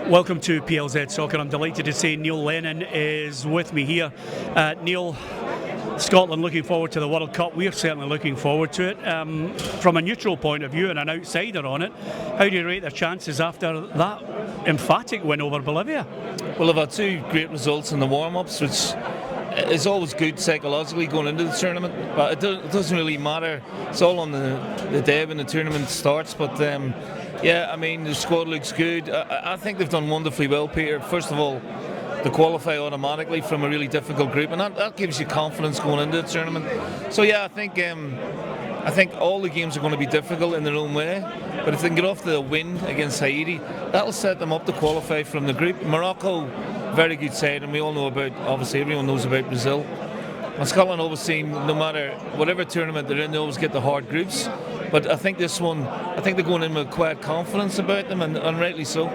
Welcome to PLZ Soccer. I'm delighted to say Neil Lennon is with me here. Neil, Scotland looking forward to the World Cup. We're certainly looking forward to it. From a neutral point of view and an outsider on it, how do you rate their chances after that emphatic win over Bolivia? Well, they've had two great results in the warm-ups, which is always good psychologically going into the tournament, but it doesn't really matter. It's all on the day when the tournament starts. But yeah, I mean, the squad looks good. I think they've done wonderfully well, Peter. First of all, to qualify automatically from a really difficult group, and that gives you confidence going into the tournament. So yeah, I think all the games are going to be difficult in their own way, but if they can get off to a win against Haiti, that'll set them up to qualify from the group. Morocco, very good side, and we all know about, obviously everyone knows about Brazil. And Scotland always seem, no matter whatever tournament they're in, they always get the hard groups. But I think this one, I think they're going in with quiet confidence about them, and rightly so.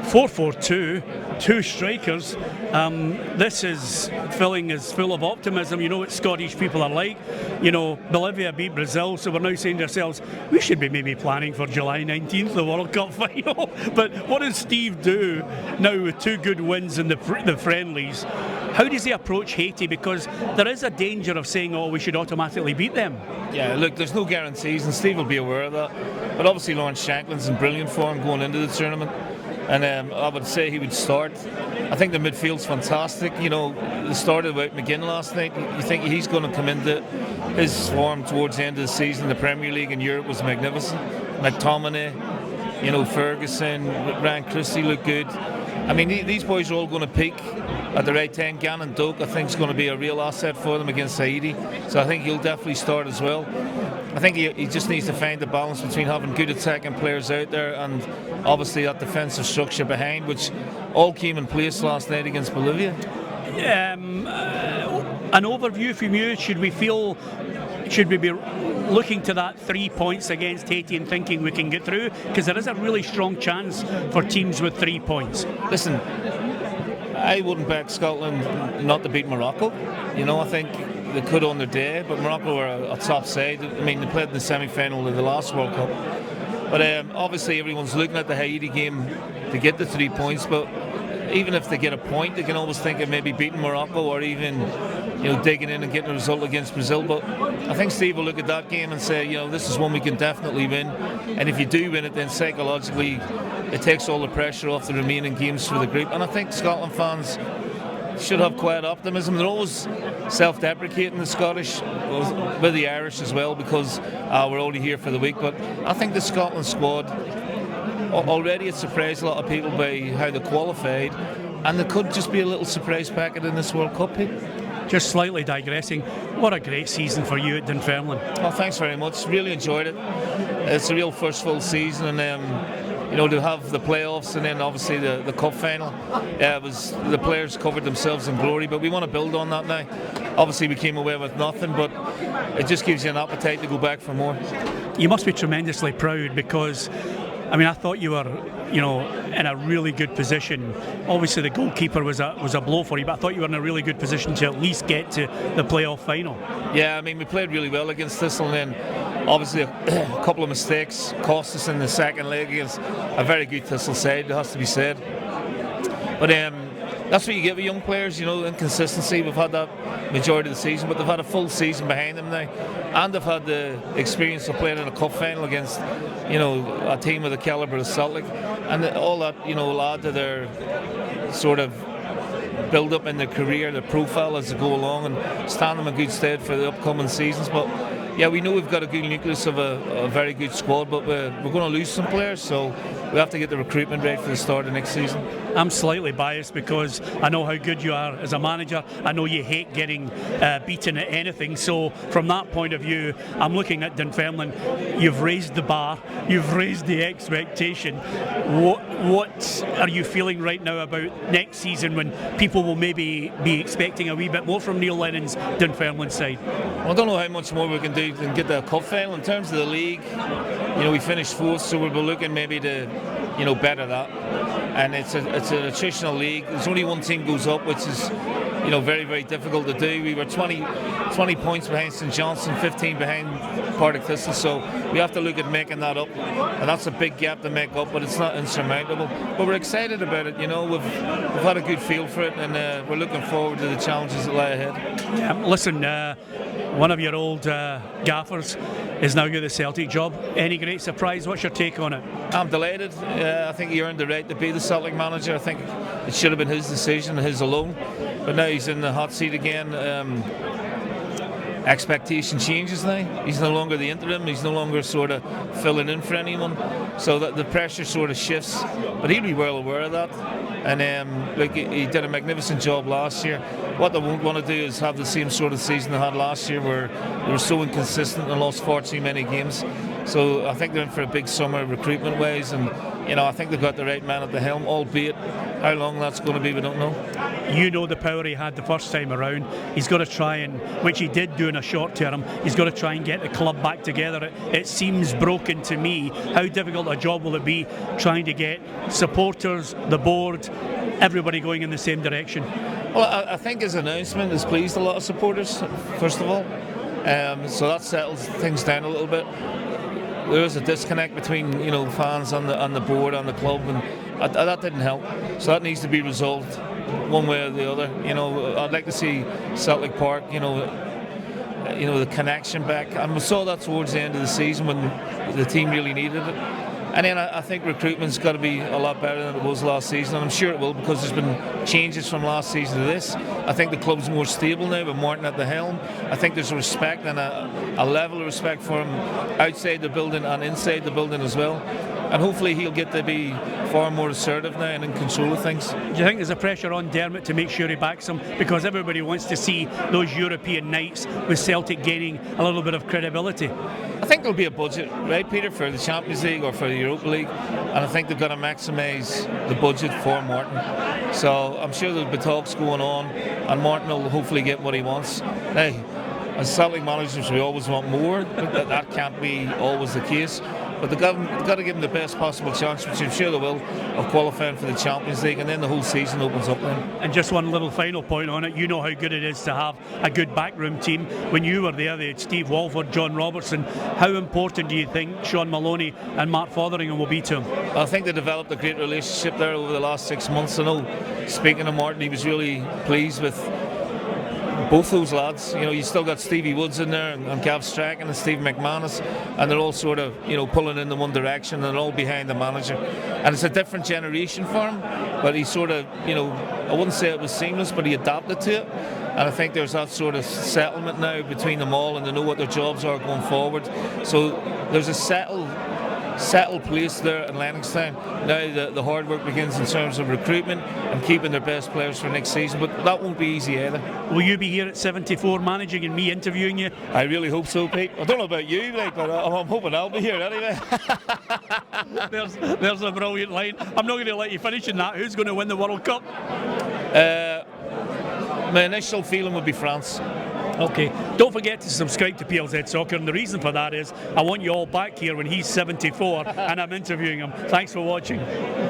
4-4-2, two strikers. This is filling us full of optimism. You know what Scottish people are like. You know, Bolivia beat Brazil, so we're now saying to ourselves, we should be maybe planning for July 19th, the World Cup final. But what does Steve do now with two good wins in the friendlies? How does he approach Haiti? Because there is a danger of saying, oh, we should automatically beat them. Yeah, look, there's no guarantees, and Steve will be aware of that. But obviously Lawrence Shankland's in brilliant form going into the tournament. And I would say he would start. I think the midfield's fantastic. You know, they started with McGinn last night. You think he's going to come into his form towards the end of the season. The Premier League in Europe was magnificent. McTominay, you know, Ferguson, Ryan Christie look good. I mean, these boys are all going to peak at the right time. Gannon Doak, I think, is going to be a real asset for them against Haiti. So I think he'll definitely start as well. I think he just needs to find the balance between having good attacking players out there and obviously that defensive structure behind, which all came in place last night against Bolivia. An overview from you, should we be looking to that 3 points against Haiti and thinking we can get through? Because there is a really strong chance for teams with 3 points. Listen, I wouldn't back Scotland not to beat Morocco. You know, I think they could on their day, but Morocco are a top side. I mean, they played in the semi-final of the last World Cup. But obviously everyone's looking at the Haiti game to get the 3 points, but even if they get a point, they can always think of maybe beating Morocco or even, you know, digging in and getting a result against Brazil. But I think Steve will look at that game and say, you know, this is one we can definitely win. And if you do win it, then psychologically it takes all the pressure off the remaining games for the group. And I think Scotland fans should have quiet optimism. They're always self-deprecating, the Scottish, with the Irish as well, because we're only here for the week. But I think the Scotland squad, already it surprised a lot of people by how they qualified, and they could just be a little surprise packet in this World Cup. Just slightly digressing, what a great season for you at Dunfermline. Oh, thanks very much. Really enjoyed it. It's a real first full season, and you know, to have the playoffs and then obviously the cup final, the players covered themselves in glory, but we want to build on that now. Obviously we came away with nothing, but it just gives you an appetite to go back for more. You must be tremendously proud, because I mean, I thought you were, you know, in a really good position. Obviously the goalkeeper was a blow for you, but I thought you were in a really good position to at least get to the playoff final. Yeah, I mean, we played really well against Thistle, and then obviously a couple of mistakes cost us in the second leg against a very good Thistle side, it has to be said. But that's what you get with young players, you know, inconsistency. We've had that majority of the season, but they've had a full season behind them now, and they've had the experience of playing in a cup final against, you know, a team of the calibre of Celtic, and all that, you know, will add to their sort of build up in their career, their profile as they go along, and stand them in good stead for the upcoming seasons. But yeah, we know we've got a good nucleus of a very good squad, but we're going to lose some players, so we have to get the recruitment right for the start of next season. I'm slightly biased because I know how good you are as a manager. I know you hate getting beaten at anything, so from that point of view, I'm looking at Dunfermline. You've raised the bar, you've raised the expectation. What are you feeling right now about next season, when people will maybe be expecting a wee bit more from Neil Lennon's Dunfermline side? Well, I don't know how much more we can do than get the cup final. In terms of the league, you know, we finished fourth, so we'll be looking maybe to, you know, better that. and it's an attritional league. There's only one team goes up, which is very, very difficult to do. We were 20 points behind St Johnstone, 15 behind Partick Thistle, so we have to look at making that up, and that's a big gap to make up, but it's not insurmountable. But we're excited about it. We've had a good feel for it, and we're looking forward to the challenges that lie ahead. Yeah, listen, one of your old gaffers is now got the Celtic job. Any great surprise? What's your take on it? I'm delighted. I think he earned the right to be the Celtic manager. I think it should have been his decision, his alone. But now he's in the hot seat again. Expectation changes now. He's no longer the interim. He's no longer sort of filling in for anyone. So that the pressure sort of shifts. But he'll be well aware of that. And he did a magnificent job last year. What they won't want to do is have the same sort of season they had last year, where they were so inconsistent and lost far too many games. So I think they're in for a big summer recruitment wise, and I think they've got the right man at the helm, albeit how long that's going to be, we don't know. The power he had the first time around. He's got to try and, which he did do in a short term, he's got to try and get the club back together. It seems broken to me. How difficult a job will it be trying to get supporters, the board, everybody going in the same direction? Well, I think his announcement has pleased a lot of supporters, first of all. So that settles things down a little bit. There is a disconnect between fans and the board and the club, and that didn't help. So that needs to be resolved one way or the other. I'd like to see Celtic Park, the connection back, and we saw that towards the end of the season when the team really needed it. And then I think recruitment's got to be a lot better than it was last season, and I'm sure it will, because there's been changes from last season to this. I think the club's more stable now with Martin at the helm. I think there's a respect and a level of respect for him outside the building and inside the building as well. And hopefully he'll get to be far more assertive now and in control of things. Do you think there's a pressure on Dermot to make sure he backs him? Because everybody wants to see those European nights with Celtic gaining a little bit of credibility. I think there'll be a budget, right, Peter, for the Champions League or for the Europa League, and I think they've got to maximise the budget for Martin. So I'm sure there'll be talks going on, and Martin will hopefully get what he wants. Now, as Celtic managers, we always want more, but that can't be always the case. But they've got to give them the best possible chance, which I'm sure they will, of qualifying for the Champions League, and then the whole season opens up then. And just one little final point on it, how good it is to have a good backroom team. When you were there, they had Steve Walford, John Robertson. How important do you think Shaun Maloney and Mark Fotheringham will be to him? I think they developed a great relationship there over the last 6 months. I know, speaking of Martin, he was really pleased with both those lads. You still got Stevie Woods in there and Gav Strachan and Steve McManus, and they're all sort of pulling in the one direction, and they're all behind the manager. And it's a different generation for him, but he sort of I wouldn't say it was seamless, but he adapted to it. And I think there's that sort of settlement now between them all, and they know what their jobs are going forward. So there's a settled place there in Lennoxtown. Now the hard work begins in terms of recruitment and keeping their best players for next season, but that won't be easy either. Will you be here at 74 managing and me interviewing you? I really hope so, Pete. I don't know about you, but I'm hoping I'll be here anyway. There's a brilliant line. I'm not going to let you finish in that. Who's going to win the World Cup? My initial feeling would be France. Okay, don't forget to subscribe to PLZ Soccer, and the reason for that is I want you all back here when he's 74 and I'm interviewing him. Thanks for watching.